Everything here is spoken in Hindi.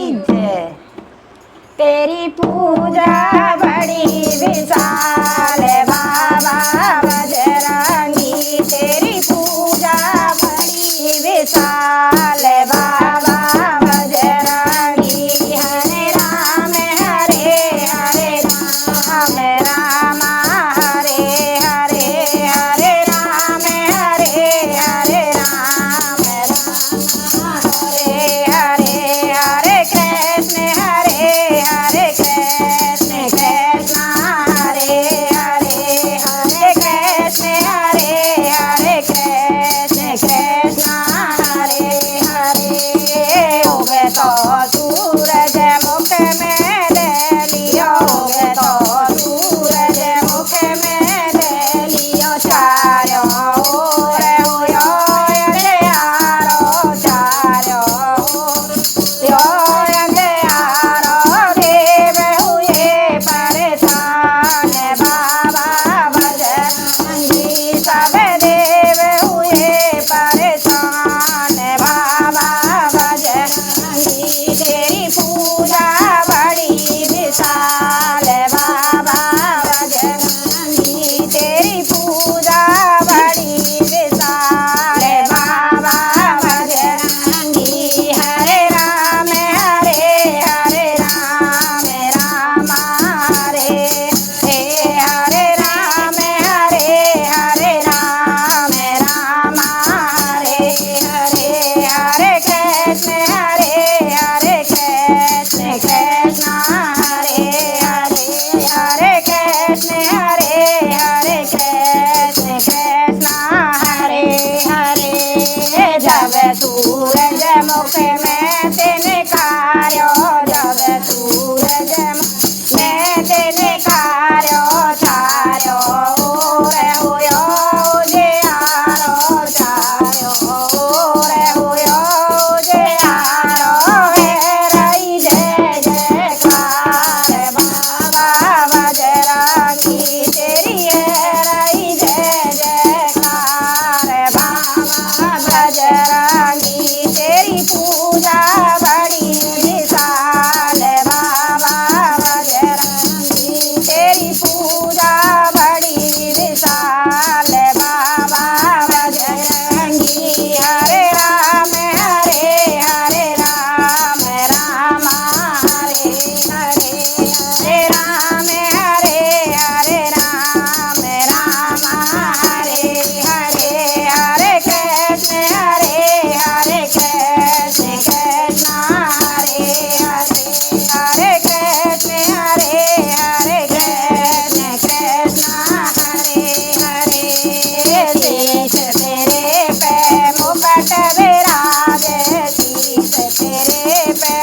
है। तेरी पूजा बड़ी विशाल है बाबा बजरंगी, तेरी पूजा बड़ी विशाल है बाबा बजरंगी। हरे राम राम हरे हरे, हरे राम हरे राम हरे हरे, हरे कृष्ण कृष्ण हरे हरे, हरे कृष्ण हरे कृष्ण कृष्ण हरे हरे। उगे तो सूरज मुख में ले लियो, उगे तो सूरज मुख में ले लियो, चारों ओर हुयो अंधियारो, चारों ओर अंधियारो, देव हुए परेशान बाबा बजरंगी, सब देव हुए परेशान बाबा बजरंगी। तेरी पूजा बड़ी विशाल बाबा बजरंगी, तेरी पूजा बड़ी विशाल बाबा बजरंगी। हरे राम राम हरे हरे राम राम हरे हरे, हरे कृष्ण कृष्ण हरे हरे, हरे कृष्ण कृष्ण हरे हरे। जब सूरज मुख में तिनकारो, जब सूरज में तिनकारो, चारों ओर हुयो उजियारो, चारों ओर हुयो उजियारो। है रही जय जयकार बाबा बजरंगी, तेरी है रही जय जयकार बाबा बजरंगी। तेरी पूजा बड़ी विशाल बाबा बजरंगी, तेरी पूजा बड़ी विशाल बाबा बजरंगी। हरे राम राम हरे हरे, हरे राम राम हरे हरे, हरे कृष्ण कृष्ण हरे हरे, हरे कृष्ण कृष्ण हरे हरे। शीश तेरे पे मुकुट विराजे, शीश तेरे पे